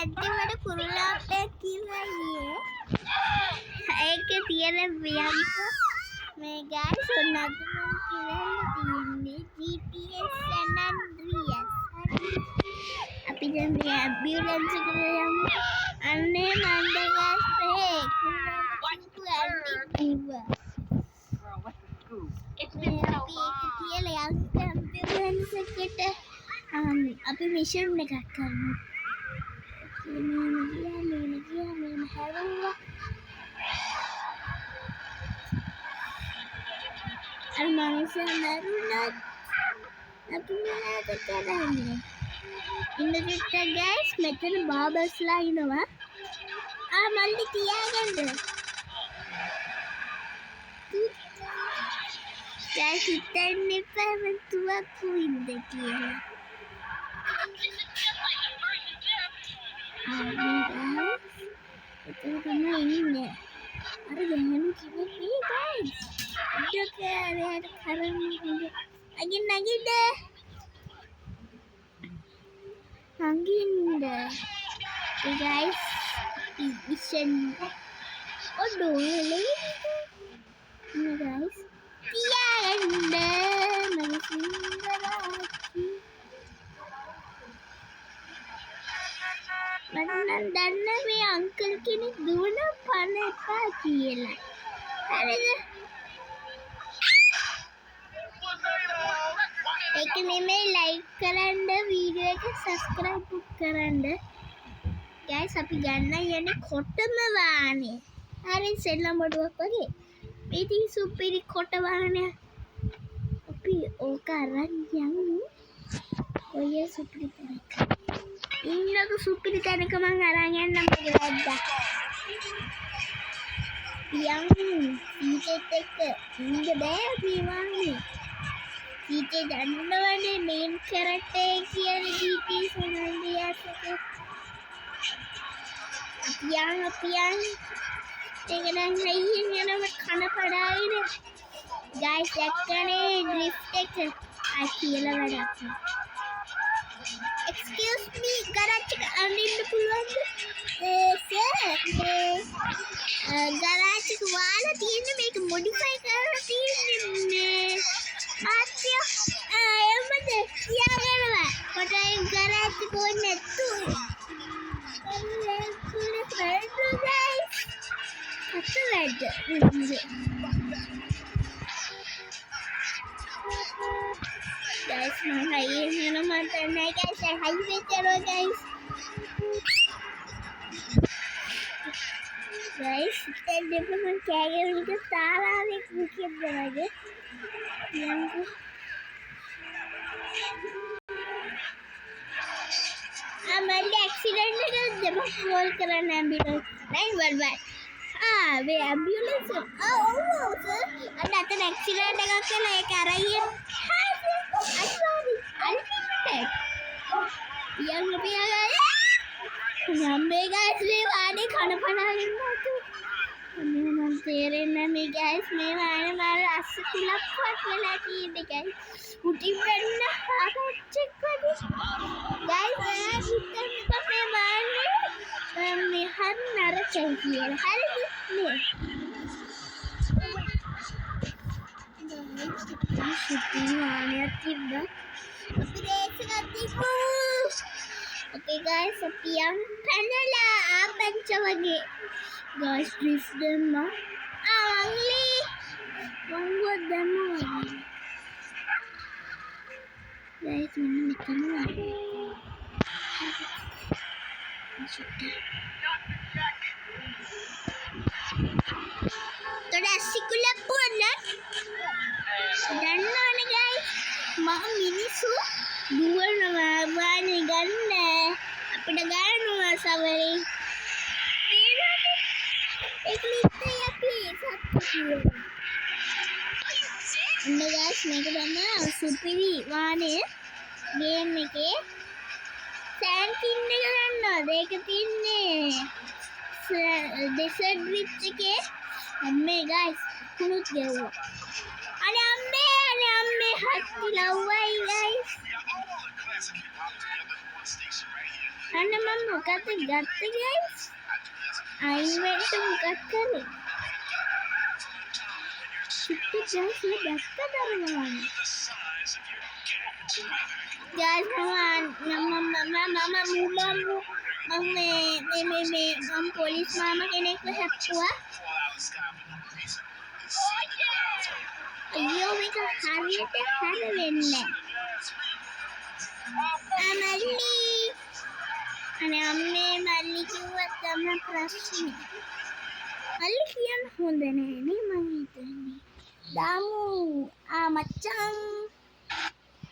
අන්තිමට කුරුල්ලාප්පයක් කියලා ගියේ. ඒකේ තියෙන වියන්ක මේ ගයිස් ඔන්න අද මම කියන්නේ GPS San Andreas. අපි දැන් මේ ඇම්බියුලන්ස් එකට යමු. අන්නේ මණ්ඩගස් මේ කුරුල්ලාප්ප ඇන්ටිවා. අපි මිෂන් එකක් කරමු. මේ හැරෙනවා. අර මනුස්සයා මරුණත් අපි මොනවද කරන්නේ? ඉන්නකොට ගයිස් මෙතන බාබස්ලා ඉනවා. මල්ලි තියාගන්න. ගයිස් හිතන්න එපා මම තුවක්කු ඉන්න කියලා. itu karena ini ada dengan kita nih guys udah kayak ada karang lagi deh angin deh guys mission ini guys iya anda masih මම දන්න මේ අංකල් කෙනෙක් දුවන පණ එපා කියලා. හරිද? ඒක නෙමෙයි ලයික් කරන්න වීඩියෝ එක සබ්ස්ක්‍රයිබ් කරන්න. ගයිස් අපි ගන්න යන්නේ කොටම වාහනේ. හරි සෙල්ලම් බඩුවක් වගේ. මේ ඉතින් සුපිරි කොට වාහනය. අපි ඕක අරන් යමු. ඔය සුපිරි තැනක. ඉන්නක සුපිරි තැනක මං අරන් යන්නම් මගේ වැද්දා. සීටෙත් එක්ක ඉන්න බෑ මේ වාහනේ. සීටේ දන්නවනේ මේන් කරටේ කියන GPS San Andreas එක. අපියන් ඒක දැන් හයියෙන් යනකොට කන පඩාවිද. ගයිස් එක්කනේ ඩ්‍රිෆ්ට් එක කියලා වැඩක් නෑ. Excuse me, garage එක අඳින්න පුළුවන්ද? garage එක වාලා තියෙන්නේ මේක modify කරලා තියෙන්නේ මාත්‍ය එම්මද කියාගන්නවා කොටයි garage එක ඕනේ නැතු guys mahayang naman tanay guys highway pero guys tende pa man kaya dito tara rin bukid lagi yan ko mali accident na diba call karan ambulance 911 we ambulance sir and at an accident එකක් කළා ඒක අරගෙන sorry unlimited yang lebih nyampe guys මේ වාඩි කන පනාගෙන නැතු මම තේරෙන්නේ මේ guys මේ වානේ මාර අස්ස කුලක්වත් වෙලා තියෙන්නේ guys උටින් වෙන්න ආපච්චෙක් වගේ guys හිතන්න මේ වානේ මේ හරි නරකයි කියලා හරිද නේ shooting වානයක් තිබ්බා අපි රේස් එකක් තිබ්බා okay guys අපි යම් පැනලා ආපච්ච වගේ guys please දෙන්න අංලි වංගුවක් දැම්මා guys මෙන්න මෙතන තොඩ සිකුලප්පුවන්න දන්නවනේ guys මම මිනිස්සු දුවනවා වානේ ගන්න අපිට ගන්නවා සවරේ ඒක නිත්‍ය අපි සත්තු ඉන්න guys මේක තමයි සුපිරි වානේ ගේම් එකේ සෑන්කින් එක ගන්නවද ඒක තින්නේ ඩෙසර්ට් විච් එකේ අම්මේ guys කුණුත් ගැව්වා අනේ අම්මේ හත් කිලව්වයි guys අන්න මම මොකක්ද ගත්තේ guys? අයින්වෙන්ට් මොකක් කරේ? චුට්ටි guys මේ දැක්කද අර ගමන? guys මම පොලිස් මාමා කෙනෙක්ව හැප්පුවා. අයියෝ මේක හරියට හැරෙන්නේ නැහැ. අනේ අම්මේ මල්ලි කිව්වත් තමයි ප්‍රශ්නේ. මල්ලි කියන්න හොඳ නෑ නේ මං හිතන්නේ. දාමු මච්චන්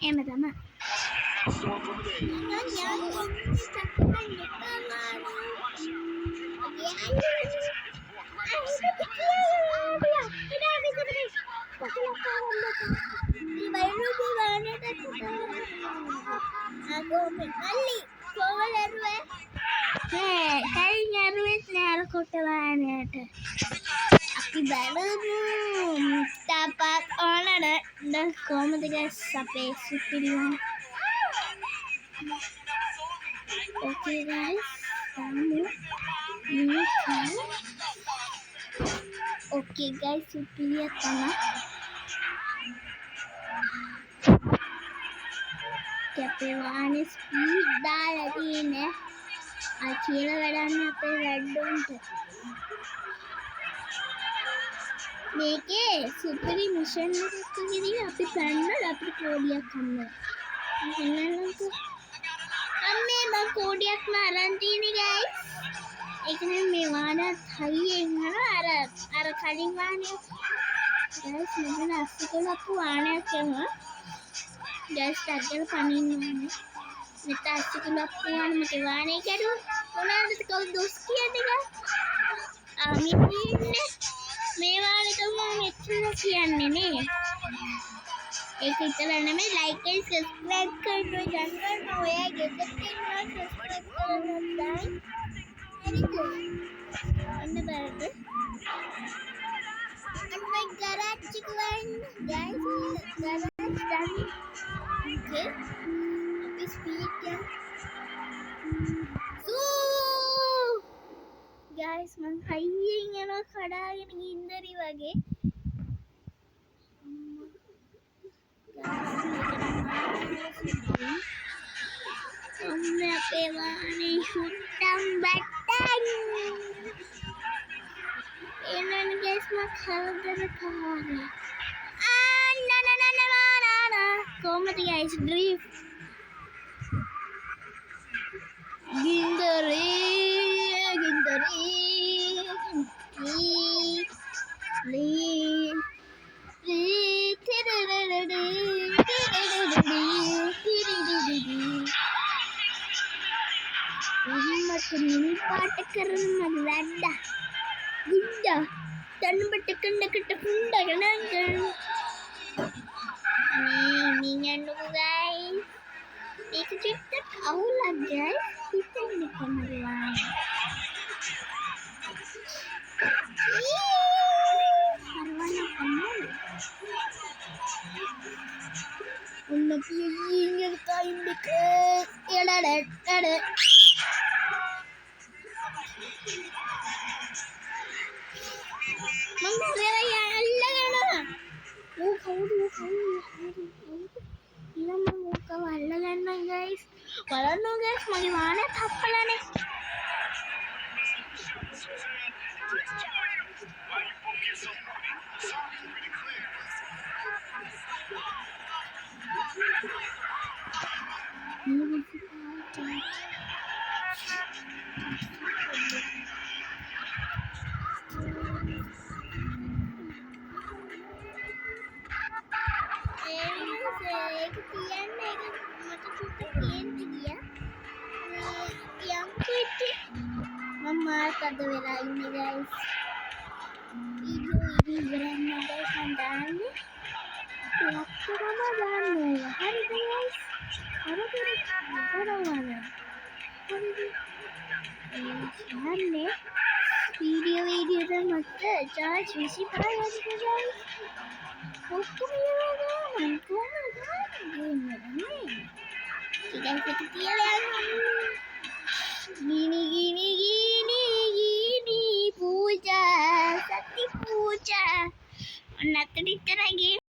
එහෙම තමයි. Tapat orang dah komen dengan sampai superior. Okay guys, kamu ini kan. Okay guys, superior tanah. Kepewaane speed dah lagi ni. Akhirnya berani apa red don't. මේකේ සුපිරි මිෂන් එකක් ගිහින් අපි පැන්නලා අපිට කෝඩියක් හම්බුනා. එහෙනම් අම්මේ මම කෝඩියක් අරන් තියෙන්නේ guys. ඒක නම් මේ වාහනත් හයියෙන් අර කලින් වාහනේ guys මෙතන අස්සිකලප්පු වාහනයක් යනවා. guys ටග්ගල පනින්න ඕනේ. මෙතන අස්සිකලප්පු වාහනේ මගේ වාහනේ කැඩුවා. මොනවාද කවුද දොස් කියන්නේ guys? මිනින්නේ මේ වාලට මම මෙච්චර කියන්නේ නේ. ඒක විතර නෙමෙයි ලයික් and subscribe කරන්න ගන්න ඔයා ගෙදර ඉන්නවා subscribe කරන්න දැන්. හරි good. අන්න බලන්න. අන්න ගරාජ් එක වයින් guys ගරාජ් done. Okay. අපි ස්පීඩ් එක. guys මං හයියෙන් යනවා කඩාගෙන ගින්දරි වගේ. ඔන්න අපේ වාහනේ සුට්ටම් බට්ටන්. එනන guys මං හවදර කාරේ. කොහමද guys drift ගින්දරේ පාට කරන මම වැඩ ගුඩ තනබට කන්නකට පුණ්ඩගෙන මේ යන්නකෝ guys ඒක චුට්ටක් අවුලක් guys හිතෙන්න කොහොමද Una piña cae que era Mama rera ya allagana kaudu ilama muka allagana guys balanno guys mage waane tappalane Mama kada wela ini guys video ini berani guys mandani waktu Ramadan hari guys hari Ramadan hari video dah mata charge isi parah guys waktu ni mana game ni guys, kita tiada gini puja, sakti puja. Nak cerita lagi.